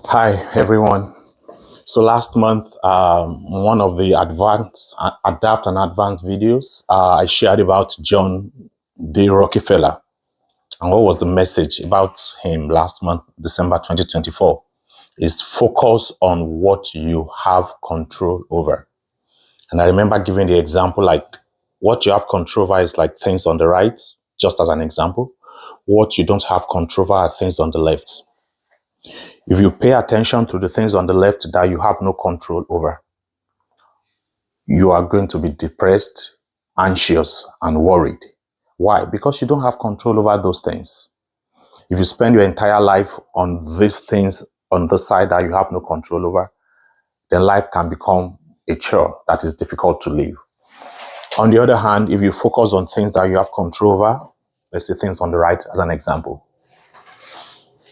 Hi, everyone. So last month, one of the adapt and advanced videos, I shared about John D. Rockefeller. And what was the message about him last month, December 2024? Is focus on what you have control over. And I remember giving the example like what you have control over is like things on the right, just as an example. What you don't have control over are things on the left. If you pay attention to the things on the left that you have no control over, you are going to be depressed, anxious, and worried. Why? Because you don't have control over those things. If you spend your entire life on these things on the side that you have no control over, then life can become a chore that is difficult to live. On the other hand, if you focus on things that you have control over, let's say things on the right as an example,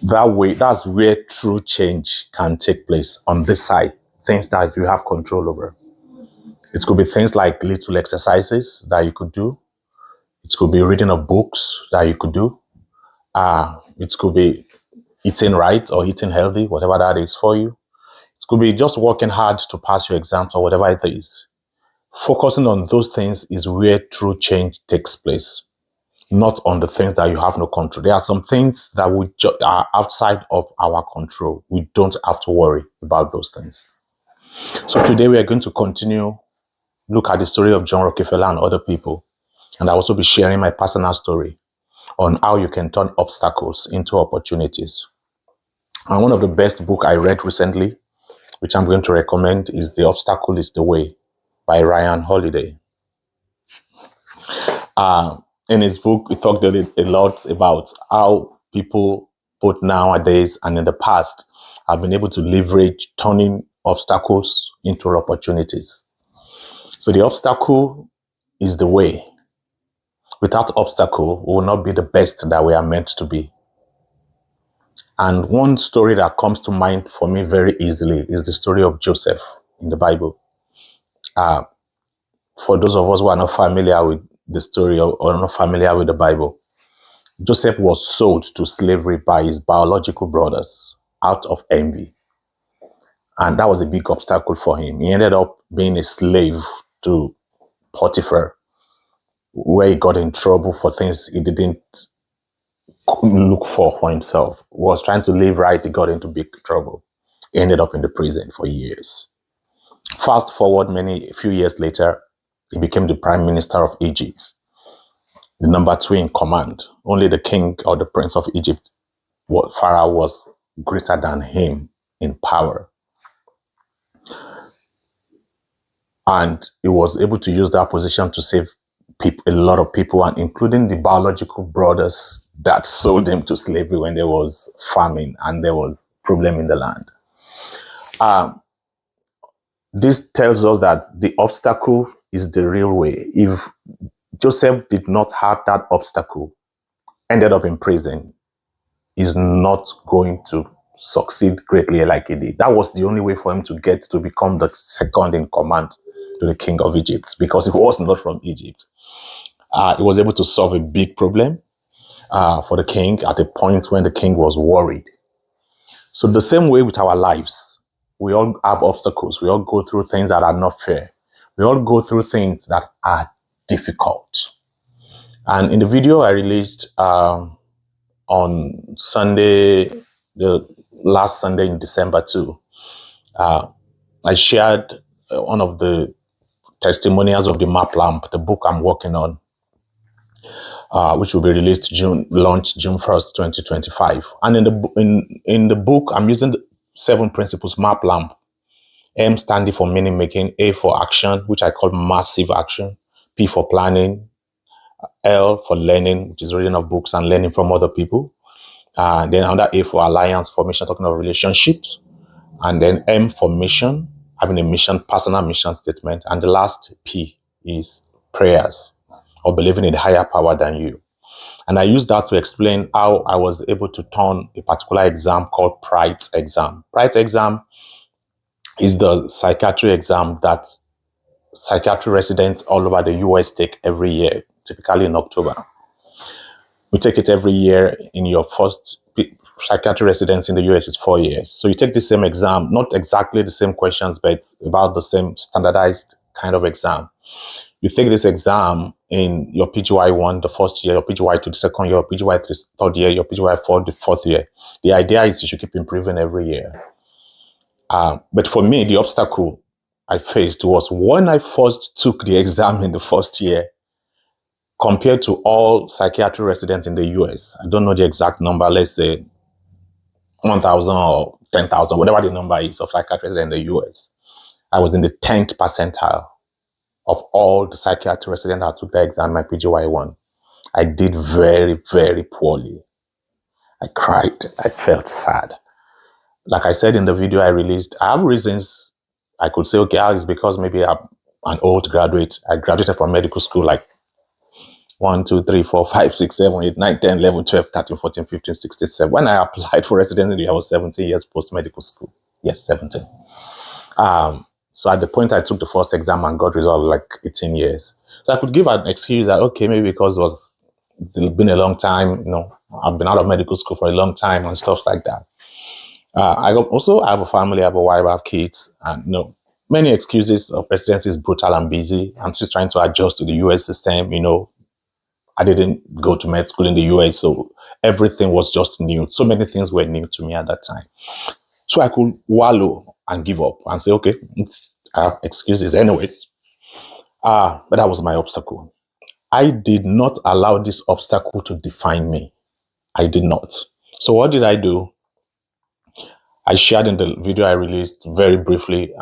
that's where true change can take place on this side, things that you have control over. It could be things like little exercises that you could do. It could be reading of books that you could do. It could be eating right or eating healthy, whatever that is for you. It could be just working hard to pass your exams or whatever it is. Focusing on those things is where true change takes place, not on the things that you have no control. There are some things that are outside of our control. We don't have to worry about those things. So today we are going to continue, look at the story of John Rockefeller and other people. And I'll also be sharing my personal story on how you can turn obstacles into opportunities. And one of the best books I read recently, which I'm going to recommend, is The Obstacle is the Way by Ryan Holiday. In his book, he talked a lot about how people, both nowadays and in the past, have been able to leverage turning obstacles into opportunities. So the obstacle is the way. Without obstacle, we will not be the best that we are meant to be. And one story that comes to mind for me very easily is the story of Joseph in the Bible. For those of us who are not familiar with the story or not familiar with the Bible, Joseph was sold to slavery by his biological brothers out of envy. And that was a big obstacle for him. He ended up being a slave to Potiphar, where he got in trouble for things he didn't look for himself. He was trying to live right, he got into big trouble. He ended up in the prison for years. Fast forward a few years later, he became the prime minister of Egypt, the number 2 in command. Only the king or the prince of Egypt, Pharaoh, was greater than him in power. And he was able to use that position to save a lot of people, and including the biological brothers that sold him to slavery when there was famine and there was problem in the land. This tells us that the obstacle is the real way. If Joseph did not have that obstacle, ended up in prison, is not going to succeed greatly like he did. That was the only way for him to get to become the second in command to the king of Egypt, because he was not from Egypt. He was able to solve a big problem for the king at a point when the king was worried. So the same way with our lives, we all have obstacles. We all go through things that are not fair. We all go through things that are difficult. And in the video I released on Sunday, the last Sunday in December too, I shared one of the testimonials of the map lamp, the book I'm working on, which will be launched June 1st, 2025. And in the book, I'm using the 7 principles map lamp. M standing for meaning making, A for action, which I call massive action, P for planning, L for learning, which is reading of books and learning from other people. Then another A for alliance formation, talking of relationships. And then M for mission, having a mission, personal mission statement. And the last P is prayers, or believing in a higher power than you. And I use that to explain how I was able to turn a particular exam called Pride exam. Pride exam is the psychiatry exam that psychiatry residents all over the US take every year, typically in October. We take it every year in your psychiatry residency in the US is 4 years. So you take the same exam, not exactly the same questions, but about the same standardized kind of exam. You take this exam in your PGY1 the first year, your PGY2 the second year, your PGY3 the third year, your PGY4 the fourth year. The idea is you should keep improving every year. But for me, the obstacle I faced was when I first took the exam in the first year, compared to all psychiatry residents in the US. I don't know the exact number, let's say 1,000 or 10,000, whatever the number is of psychiatry residents in the US. I was in the 10th percentile of all the psychiatry residents that took the exam, my PGY1. I did very, very poorly. I cried. I felt sad. Like I said in the video I released, I have reasons. I could say, okay, it's because maybe I'm an old graduate. I graduated from medical school like 1, 2, 3, 4, 5, 6, 7, 8, 9, 10, 11, 12, 13, 14, 15, 16, 17. When I applied for residency, I was 17 years post-medical school. Yes, 17. So at the point I took the first exam and got result like 18 years. So I could give an excuse that, okay, maybe because it's been a long time, I've been out of medical school for a long time and stuff like that. I have a family, I have a wife, I have kids, and many excuses. Residency is brutal and busy. I'm just trying to adjust to the US system, I didn't go to med school in the US, so everything was just new. So many things were new to me at that time. So I could wallow and give up and say, okay, I have excuses anyways. But that was my obstacle. I did not allow this obstacle to define me. I did not. So what did I do? I shared in the video I released very briefly.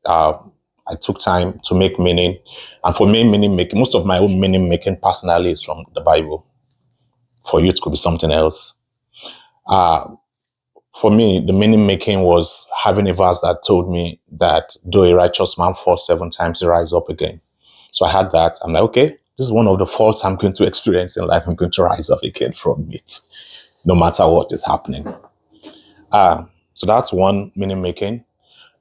I took time to make meaning. And for me, meaning making, most of my own meaning making personally is from the Bible. For you, it could be something else. For me, the meaning making was having a verse that told me that though a righteous man falls 7 times, he rises up again. So I had that. I'm like, okay, this is one of the faults I'm going to experience in life. I'm going to rise up again from it, no matter what is happening. So that's one meaning making.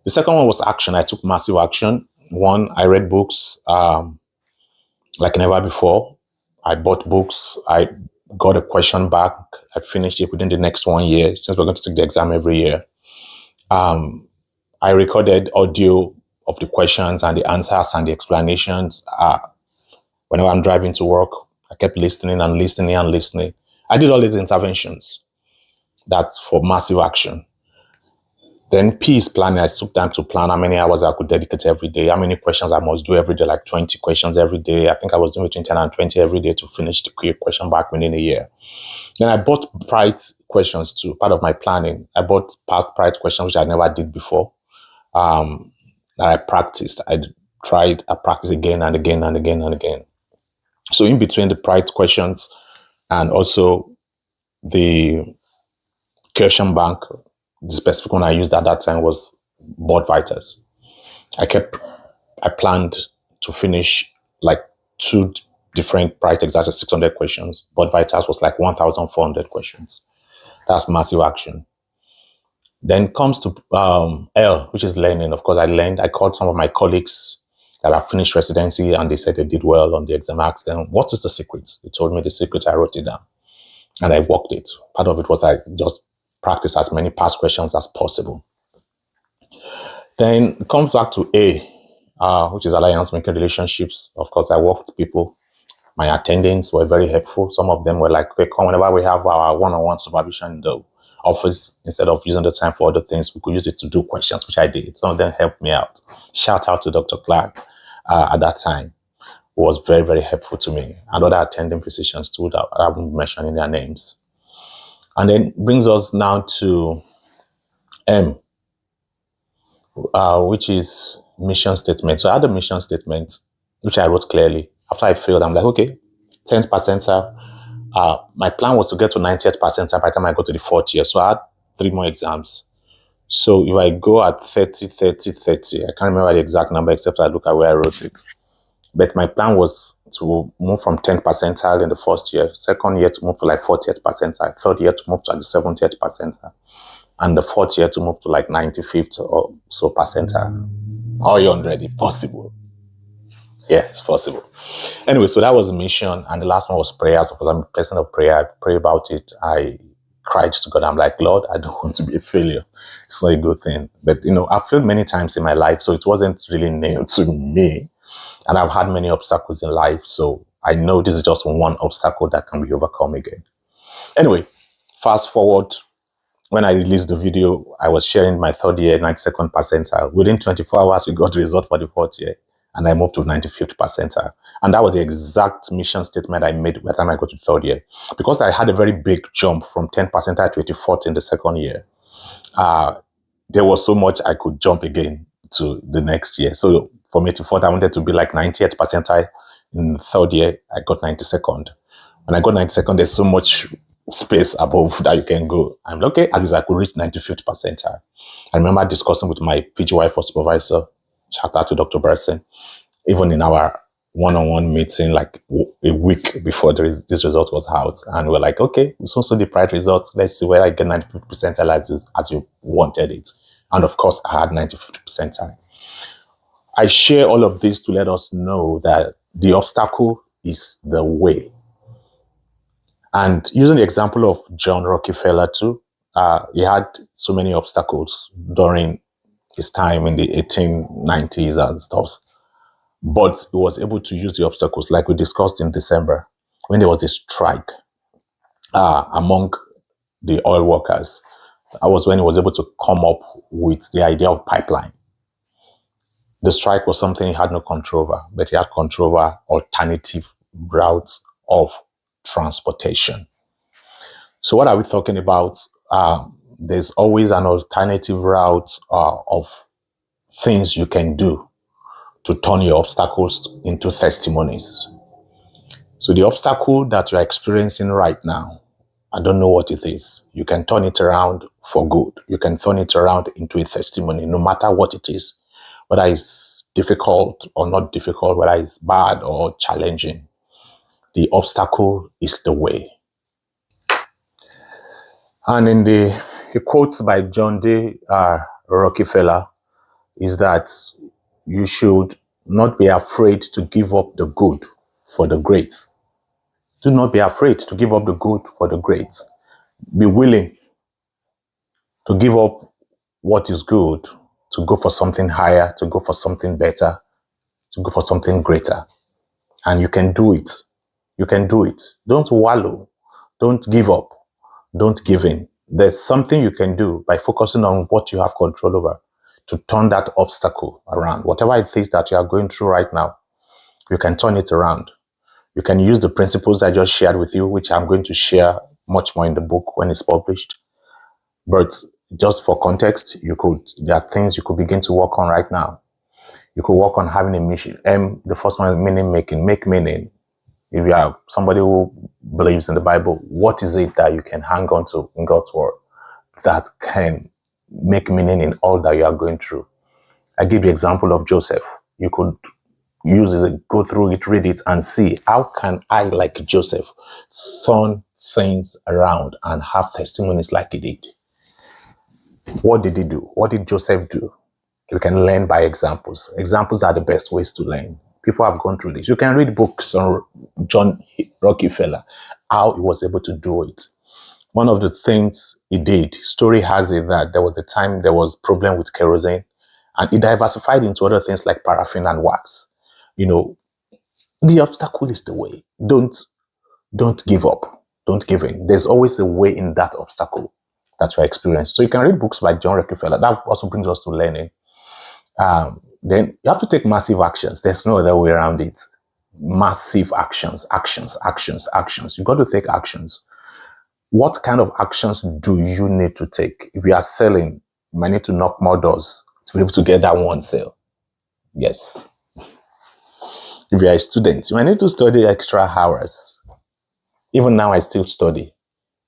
The second one was action. I took massive action. One, I read books like never before. I bought books. I got a question back. I finished it within the next 1 year, since we're going to take the exam every year. I recorded audio of the questions and the answers and the explanations. Whenever I'm driving to work, I kept listening and listening and listening. I did all these interventions. That's for massive action. Then peace planning. I took time to plan how many hours I could dedicate every day, how many questions I must do every day, like 20 questions every day. I think I was doing between 10 and 20 every day to finish the quick question back within a year. Then I bought pride questions too, part of my planning. I bought past pride questions, which I never did before, that I practiced. I practiced again and again and again and again. So in between the pride questions and also the question bank, the specific one I used at that time was board vitals. I planned to finish like 2 different pride exams, 600 questions. Board vitals was like 1,400 questions. That's massive action. Then comes to L, which is learning. Of course, I learned. I called some of my colleagues that have finished residency and they said they did well on the exam. I asked them, what is the secret? They told me the secret. I wrote it down and I worked it. Part of it was I just practice as many past questions as possible. Then it comes back to A, which is alliance making relationships. Of course, I worked with people. My attendants were very helpful. Some of them were like, okay, come whenever we have our one-on-one supervision in the office, instead of using the time for other things, we could use it to do questions, which I did. Some of them helped me out. Shout out to Dr. Clark at that time, who was very, very helpful to me. And other attending physicians too, that I won't mention their names. And then brings us now to M, which is mission statement. So I had a mission statement, which I wrote clearly. After I failed, I'm like, okay, 10th percentile. My plan was to get to 90th percentile by the time I got to the 4th year. So I had 3 more exams. So if I go at 30, 30, 30, I can't remember the exact number except I look at where I wrote it. But my plan was to move from 10th percentile in the first year, second year to move to like 40th percentile, third year to move to the 70th percentile, and the 4th year to move to like 95th or so percentile. Or 100 if possible. Yeah, it's possible. Anyway, so that was the mission. And the last one was prayers. Because I'm a person of prayer. I pray about it. I cried to God. I'm like, Lord, I don't want to be a failure. It's not a good thing. But, I've failed many times in my life, so it wasn't really nailed to me. And I've had many obstacles in life, so I know this is just one obstacle that can be overcome again. Anyway, fast forward, when I released the video, I was sharing my third year, 92nd percentile. Within 24 hours, we got the result for the fourth year, and I moved to 95th percentile. And that was the exact mission statement I made by the time I got to third year. Because I had a very big jump from 10 percentile to 84th in the second year, there was so much I could jump again to the next year. So from 84th, I wanted to be like 90th percentile. In the third year, I got 92nd. When I got 92nd, there's so much space above that you can go. I'm like, okay, at least I could reach 95th percentile. I remember discussing with my PGY for supervisor, shout out to Dr. Berson, even in our one-on-one meeting, like a week before this result was out. And we're like, okay, we saw the pride results. Let's see where I get 95th percentile as you wanted it. And of course, I had 95th percentile. I share all of this to let us know that the obstacle is the way. And using the example of John Rockefeller too, he had so many obstacles during his time in the 1890s and stuff. But he was able to use the obstacles, like we discussed in December, when there was a strike among the oil workers. That was when he was able to come up with the idea of pipeline. The strike was something he had no control over, but he had control over alternative routes of transportation. So what are we talking about? There's always an alternative route of things you can do to turn your obstacles into testimonies. So the obstacle that you're experiencing right now, I don't know what it is. You can turn it around for good. You can turn it around into a testimony, no matter what it is, whether it's difficult or not difficult, whether it's bad or challenging. The obstacle is the way. And in the quotes by John D. Rockefeller is that you should not be afraid to give up the good for the great. Do not be afraid to give up the good for the great. Be willing to give up what is good, to go for something higher, to go for something better, to go for something greater. And you can do it. You can do it. Don't wallow. Don't give up. Don't give in. There's something you can do by focusing on what you have control over to turn that obstacle around. Whatever it is that you are going through right now, you can turn it around. You can use the principles I just shared with you, which I'm going to share much more in the book when it's published. But just for context, there are things you could begin to work on right now. You could work on having a mission. The first one is meaning making. Make meaning. If you are somebody who believes in the Bible, what is it that you can hang on to in God's word that can make meaning in all that you are going through? I give the example of Joseph. You could use it, go through it, read it, and see how can I, like Joseph, turn things around and have testimonies like he did. What did he do? What did Joseph do? You can learn by examples. Examples are the best ways to learn. People have gone through this. You can read books on John Rockefeller, how he was able to do it. One of the things he did, story has it that there was a time there was problem with kerosene, and he diversified into other things like paraffin and wax. The obstacle is the way. Don't give up. Don't give in. There's always a way in that obstacle that you're experiencing. So you can read books by John Rockefeller. That also brings us to learning. Then you have to take massive actions. There's no other way around it. Massive actions. You got to take actions. What kind of actions do you need to take? If you are selling, you might need to knock more doors to be able to get that one sale. Yes. If you are a student, you might need to study extra hours. Even now, I still study.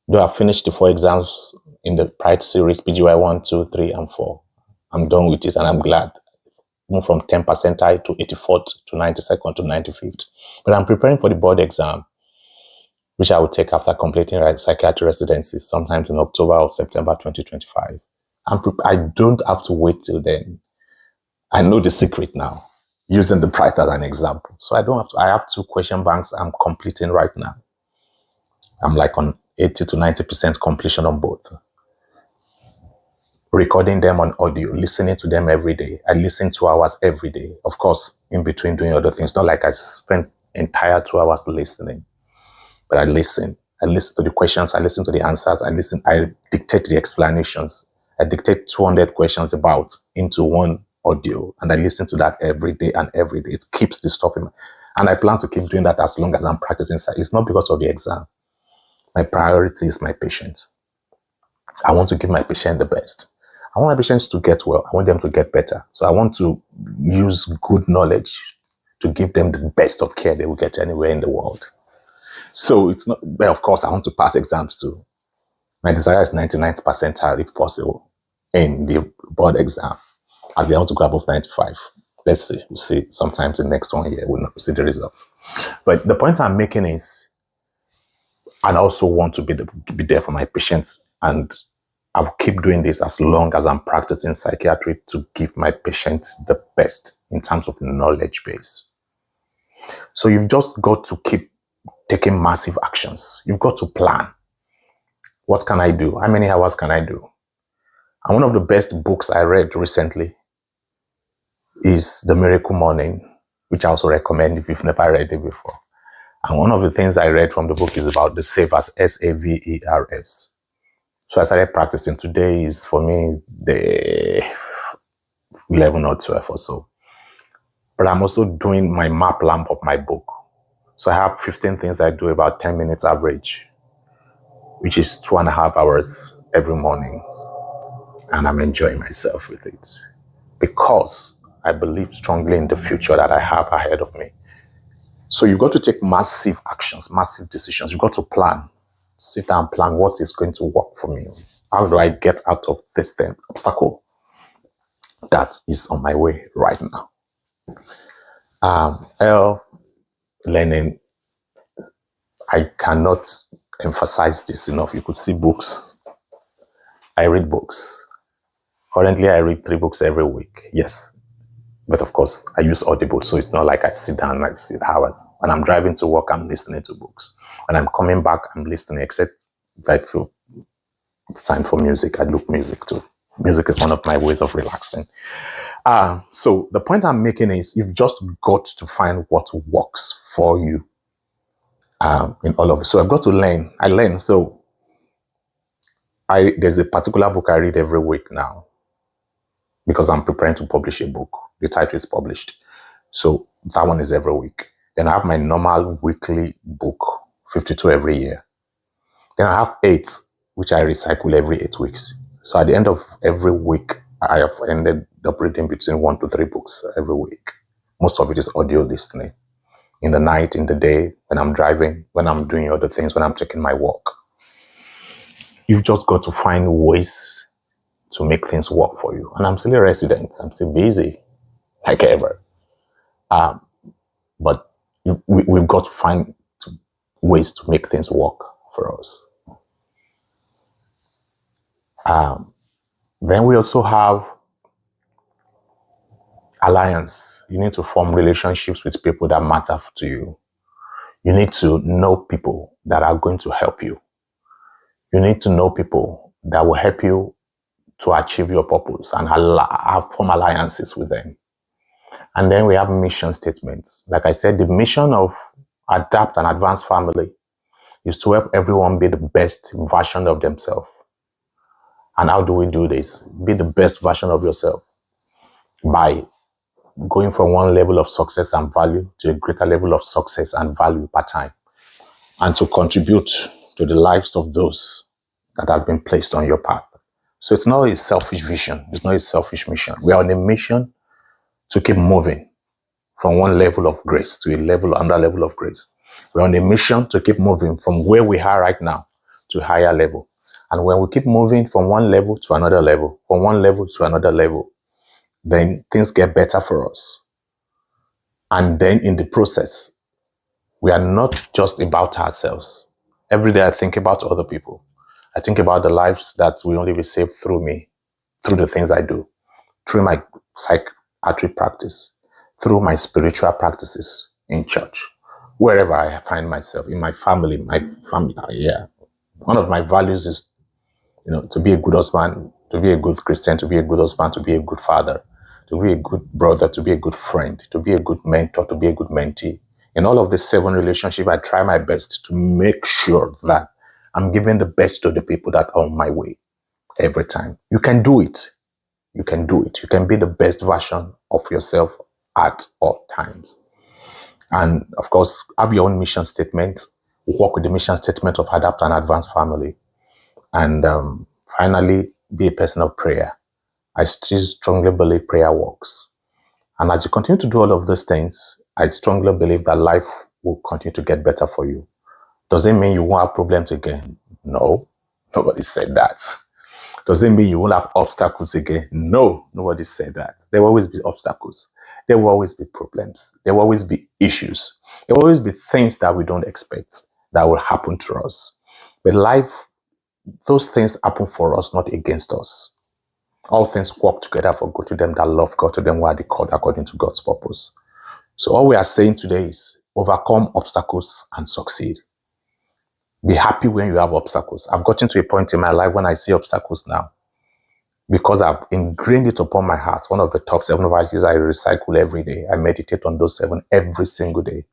Though I finished the 4 exams in the Pride series, PGY 1, 2, 3, and 4. I'm done with it, and I'm glad. Move from 10 percentile to 84th to 92nd to 95th. But I'm preparing for the board exam, which I will take after completing psychiatry residency sometime in October or September 2025. I don't have to wait till then. I know the secret now, using the Pride as an example. So I don't have to. I have 2 question banks I'm completing right now. I'm like on 80 to 90% completion on both. Recording them on audio, listening to them every day. I listen 2 hours every day. Of course, in between doing other things. Not like I spend entire 2 hours listening, but I listen. I listen to the questions. I listen to the answers. I dictate the explanations. I dictate 200 questions into one audio, and I listen to that every day and every day. It keeps the stuff in my, and I plan to keep doing that as long as I'm practicing. It's not because of the exam. My priority is my patient. I want to give my patient the best. I want my patients to get well. I want them to get better. So I want to use good knowledge to give them the best of care they will get anywhere in the world. So it's not, well, of course, I want to pass exams too. My desire is 99th percentile, if possible, in the board exam. As I want to go above 95. Let's see. We'll see. Sometimes in the next 1 year, we'll see the results. But the point I'm making is, I also want to be there for my patients, and I'll keep doing this as long as I'm practicing psychiatry to give my patients the best in terms of knowledge base. So you've just got to keep taking massive actions. You've got to plan. What can I do? How many hours can I do? And one of the best books I read recently is The Miracle Morning, which I also recommend if you've never read it before. And one of the things I read from the book is about the Savers, SAVERS. So I started practicing. Today is, for me, the 11 or 12 or so. But I'm also doing my map lamp of my book. So I have 15 things I do, about 10 minutes average, which is 2.5 hours every morning. And I'm enjoying myself with it because I believe strongly in the future that I have ahead of me. So you've got to take massive actions, massive decisions. You've got to plan. Sit down and plan what is going to work for me. How do I get out of this obstacle that is on my way right now? Learning, I cannot emphasize this enough. You could see books. I read books. Currently, I read 3 books every week. Yes. But of course, I use Audible, so it's not like I sit down and I sit hours. When I'm driving to work, I'm listening to books. When I'm coming back, I'm listening, except if I feel it's time for music, I look music too. Music is one of my ways of relaxing. So the point I'm making is you've just got to find what works for you in all of it. So I've got to learn. I learn. So there's a particular book I read every week now because I'm preparing to publish a book. The title is published. So that one is every week. Then I have my normal weekly book, 52 every year. Then I have 8, which I recycle every 8 weeks. So at the end of every week, I have ended up reading between 1 to 3 books every week. Most of it is audio listening. In the night, in the day, when I'm driving, when I'm doing other things, when I'm taking my walk. You've just got to find ways to make things work for you. And I'm still a resident. I'm still busy, like ever. But we've got to find ways to make things work for us. Then we also have alliance. You need to form relationships with people that matter to you. You need to know people that are going to help you. You need to know people that will help you to achieve your purpose and form alliances with them. And then we have mission statements. Like I said, the mission of Adapt and Advance Family is to help everyone be the best version of themselves. And how do we do this? Be the best version of yourself by going from one level of success and value to a greater level of success and value per time, and to contribute to the lives of those that has been placed on your path. So it's not a selfish vision. It's not a selfish mission. We are on a mission to keep moving from one level of grace to another level of grace. We're on a mission to keep moving from where we are right now to a higher level. And when we keep moving from one level to another level, from one level to another level, then things get better for us. And then in the process, we are not just about ourselves. Every day I think about other people. I think about the lives that will only be saved through me, through the things I do, through my psychiatry practice, through my spiritual practices in church, wherever I find myself, in my family, yeah. One of my values is, to be a good husband, to be a good Christian, to be a good husband, to be a good father, to be a good brother, to be a good friend, to be a good mentor, to be a good mentee. In all of these 7 relationships, I try my best to make sure that I'm giving the best to the people that are on my way every time. You can do it. You can do it. You can be the best version of yourself at all times. And of course, have your own mission statement. Work with the mission statement of Adapt and Advance Family. And finally, be a person of prayer. I still strongly believe prayer works. And as you continue to do all of these things, I strongly believe that life will continue to get better for you. Does it mean you won't have problems again? No, nobody said that. Does it mean you won't have obstacles again? No, nobody said that. There will always be obstacles. There will always be problems. There will always be issues. There will always be things that we don't expect that will happen to us. But life, those things happen for us, not against us. All things work together for good to them that love God, to them who are the called according to God's purpose. So all we are saying today is overcome obstacles and succeed. Be happy when you have obstacles. I've gotten to a point in my life when I see obstacles now, because I've ingrained it upon my heart. One of the top 7 values I recycle every day. I meditate on those 7 every single day.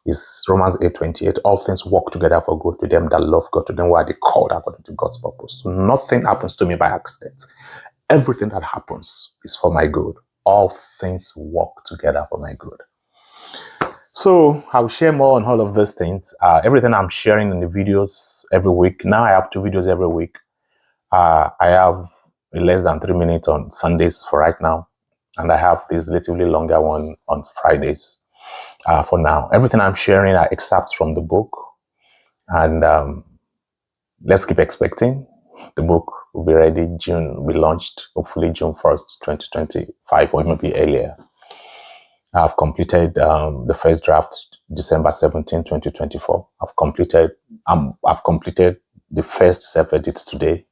Is Romans 8:28. All things work together for good to them that love God, to them who are the called according to God's purpose. So nothing happens to me by accident. Everything that happens is for my good. All things work together for my good. So I'll share more on all of these things. Everything I'm sharing in the videos every week. Now I have 2 videos every week. I have less than 3 minutes on Sundays for right now. And I have this relatively longer one on Fridays for now. Everything I'm sharing are excerpts from the book. And let's keep expecting. The book will be ready June, will be launched, hopefully June 1st, 2025, or maybe earlier. I've completed the first draft December 17, 2024. I've completed the first self-edits today.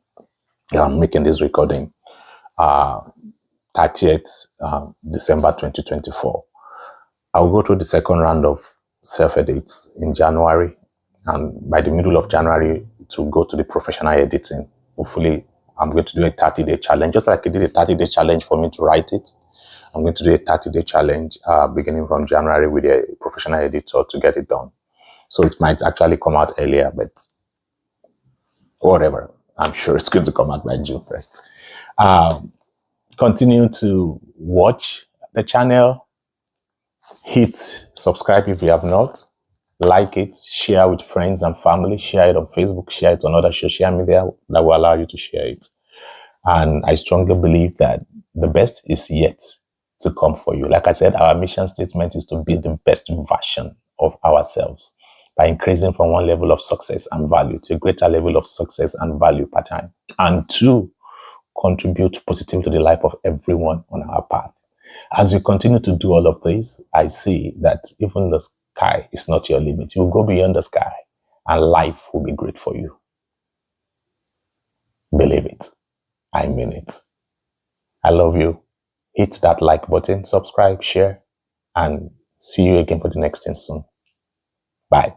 I'm making this recording 30th December 2024. I'll go through the second round of self-edits in January, and by the middle of January to go to the professional editing. Hopefully, I'm going to do a 30-day challenge, just like I did a 30-day challenge for me to write it. I'm going to do a 30-day challenge beginning from January with a professional editor to get it done. So it might actually come out earlier, but whatever. I'm sure it's going to come out by June 1st. Continue to watch the channel. Hit subscribe if you have not. Like it, share with friends and family, share it on Facebook, share it on other social media that will allow you to share it. And I strongly believe that the best is yet to come for you. Like I said, our mission statement is to be the best version of ourselves by increasing from one level of success and value to a greater level of success and value per time. And 2, contribute positively to the life of everyone on our path. As you continue to do all of this, I see that even the sky is not your limit. You will go beyond the sky and life will be great for you. Believe it. I mean it. I love you. Hit that like button, subscribe, share, and see you again for the next thing soon. Bye.